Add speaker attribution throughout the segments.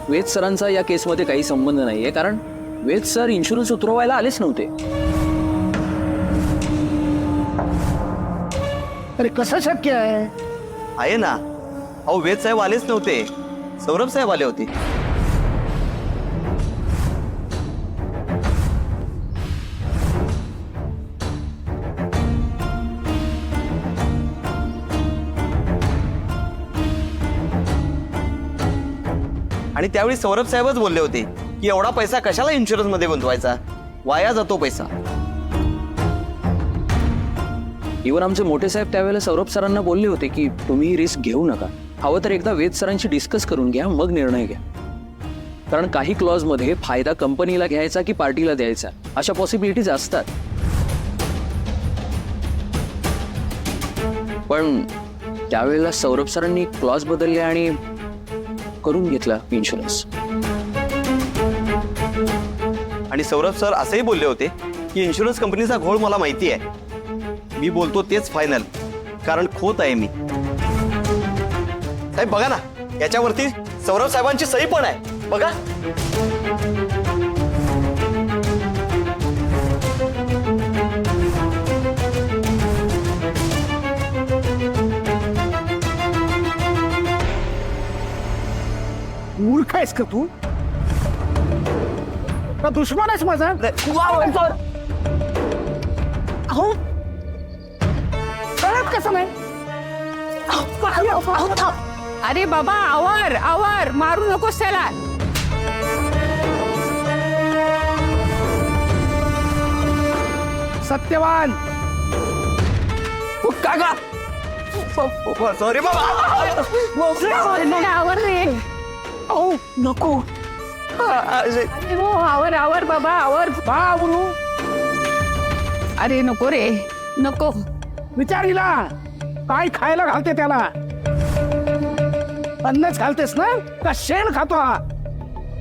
Speaker 1: वेद सरांचा या केसमध्ये काही संबंध नाहीये, कारण वेद सर इन्शुरन्स उतरवायला आलेच नव्हते.
Speaker 2: अरे कसं शक्य आहे?
Speaker 3: आहे ना. अहो वेद साहेब आलेच नव्हते, सौरभ साहेब आले होते. आणि त्यावेळी सौरभ साहेबच बोलले होते की एवढा पैसा कशाला इन्शुरन्स मध्ये गुंतवायचा, वाया जातो पैसा.
Speaker 1: इव्हन आमचे मोठे साहेब त्यावेळेला सौरभ सरांना बोलले होते की तुम्ही रिस्क घेऊ नका, हवं तर एकदा वेद सरांशी डिस्कस करून घ्या, मग निर्णय घ्या. कारण काही क्लॉज मध्ये फायदा कंपनीला घ्यायचा की पार्टीला द्यायचा अशा पॉसिबिलिटीज असतात. पण त्यावेळेला सौरभ सरांनी क्लॉज बदलले आणि करून घेतला इन्शुरन्स.
Speaker 3: आणि सौरभ सर असंही बोलले होते की इन्शुरन्स कंपनीचा घोळ मला माहिती आहे, मी बोलतो तेच फायनल, कारण खोत आहे मी. साहेब बघा ना, याच्यावरती सौरभ साहेबांची सही पण आहे, बघा.
Speaker 2: मूर्ख आहेस का तू? का दुश्मन आहेस माझा? अहो कळत कसं नाही?
Speaker 4: अरे बाबा आवर आवर, मारू नकोस त्याला.
Speaker 2: सत्यवान
Speaker 3: काका सॉरी बाबा.
Speaker 4: आवर रे.
Speaker 2: अहो नको.
Speaker 4: अरे हो, आवर आवर बाबा आवर.
Speaker 2: बाबू
Speaker 4: अरे नको रे नको.
Speaker 2: विचारीला काय खायला घालते त्याला? अन्नच घालतेस ना का शेण खातो हा?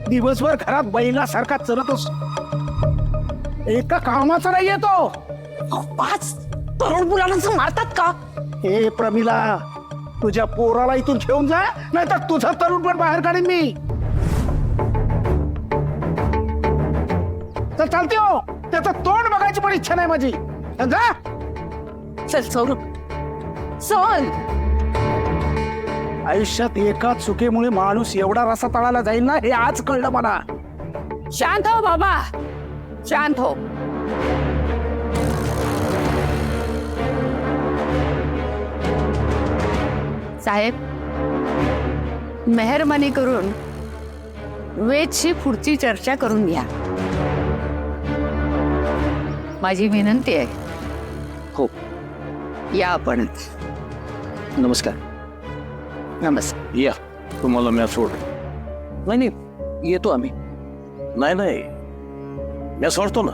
Speaker 2: दिवसभर घरात बैलासारखा चरतोस, एका कामाचा नाही येतो.
Speaker 4: 5 तरुण मुलांना मारतात का?
Speaker 2: हे प्रमिला, तुझ्या पोराला इथून घेऊन जा, नाही तर तुझं तरुण पण बाहेर काढीन मी. तर चालते हो, त्याचं तोंड बघायची पण इच्छा नाही माझी. जा.
Speaker 4: चल सौरभ चल.
Speaker 2: आयुष्यात एका चुकीमुळे माणूस एवढा रसा तळाला जाईल ना, हे आज कळलं मला.
Speaker 4: शांत हो बाबा, शांत हो. साहेब मेहरबानी करून वेदशी पुढची चर्चा करून घ्या, माझी विनंती आहे.
Speaker 1: हो.
Speaker 4: या आपणच.
Speaker 1: नमस्कार.
Speaker 4: नमस्कार.
Speaker 5: या, तुम्हाला म्या सोड.
Speaker 1: नाही नाही, येतो आम्ही.
Speaker 5: नाही नाही, म्या सोडतो ना.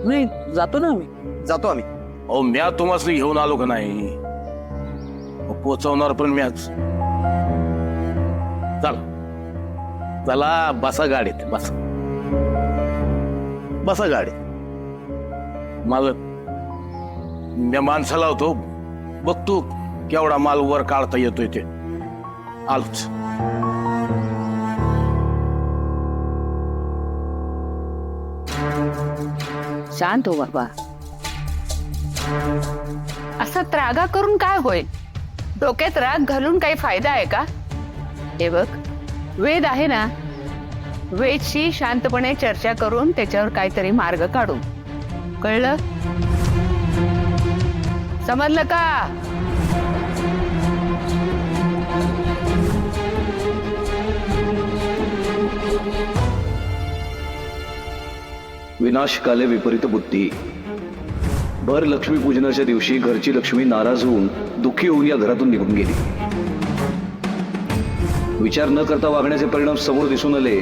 Speaker 1: नाही, जातो ना आम्ही.
Speaker 3: जातो आम्ही.
Speaker 5: अहो म्या तुम्हाला घेऊन आलो का नाही, पोचवणार पण म्याच. चला चला, बसा गाडीत, बसा बसा गाडीत. मला म्या माणसाला होतो, बघतो केवढा माल वर काढता येतोय ते. आलोच.
Speaker 4: शांत हो बाबा. असा त्रागा करून काय होईल? डोक्यात राग घालून काही फायदा आहे का? हे बघ, वेद आहे ना, वेदशी शांतपणे चर्चा करून त्याच्यावर काहीतरी मार्ग काढू. कळलं? समजलं का?
Speaker 6: विनाश काले विपरीत बुद्धी. भर लक्ष्मी पूजनाच्या दिवशी घरची लक्ष्मी नाराज होऊन दुःखी होऊन या घरातून निघून गेली. विचार न करता वागण्याचे परिणाम समोर दिसून आले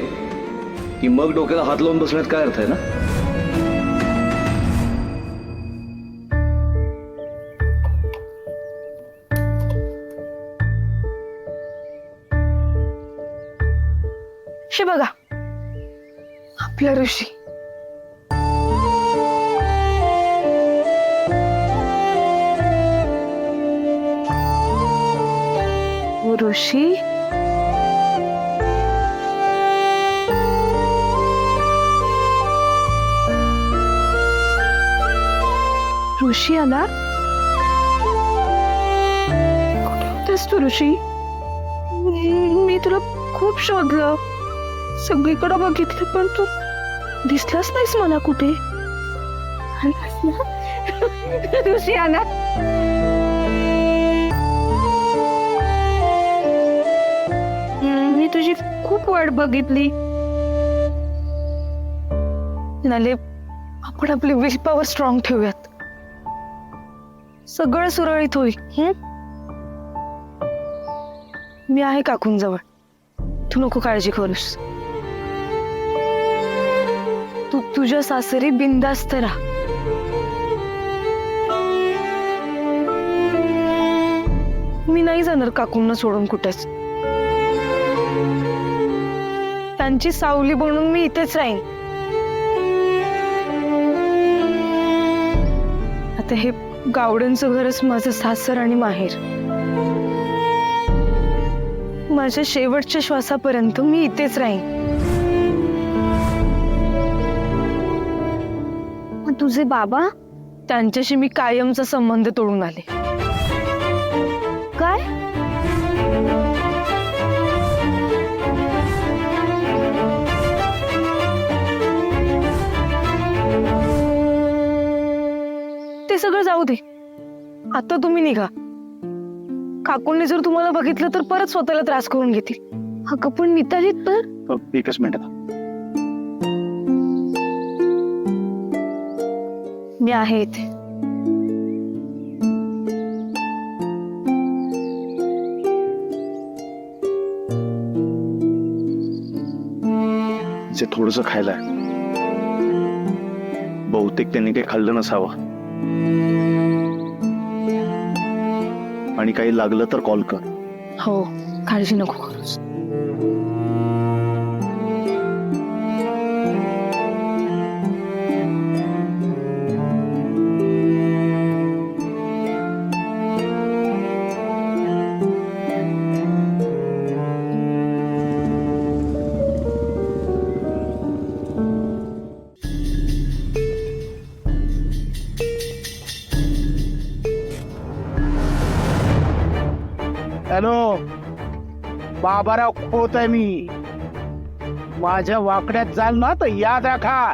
Speaker 6: की मग डोक्याला हात लावून बसण्यात काय अर्थ आहे ना?
Speaker 4: हे बघा आपला ऋषी. ऋषी
Speaker 7: ऋषी आला? कुठे होतेस तू ऋषी? मी तुला खूप शोधलं, सगळीकडे बघितलं, पण तू दिसलाच नाहीस मला कुठे. ऋषी आला? मी तुझी खूप वाट बघितली. नाले, आपण आपली विल पॉवर स्ट्रॉंग ठेवूयात, सगळं सुरळीत होईल. मी आहे काकूंजवळ, तू नको काळजी करूस. तू तुझ्या सासरी बिनधास्त राहा. मी नाही जाणार काकूंना सोडून कुठेच. त्यांची सावली बनून मी इथेच राहीन. आता हे गावड्यांचं घरच माझं सासर आणि माहेर. माझ्या शेवटच्या श्वासापर्यंत मी इथेच राहीन. तुझे बाबा? त्यांच्याशी मी कायमचा संबंध तोडून आले. काय? ते सगळं जाऊ दे, आता तुम्ही निघा. काकूंनी जर तुम्हाला बघितलं तर परत स्वतःला त्रास करून घेतील. अगं पण मिताली तर.
Speaker 2: एकच मिनिट.
Speaker 7: मी आहे इथे.
Speaker 6: जे थोडस खायला आहे. बहुतेक त्यांनी काही खाल्लं नसावं. आणि काही लागलं तर कॉल कर.
Speaker 7: हो, काळजी नको करूस.
Speaker 2: हॅलो, बाबाराव खोत आहे मी. माझ्या वाकड्यात जाल ना तर याद राखा,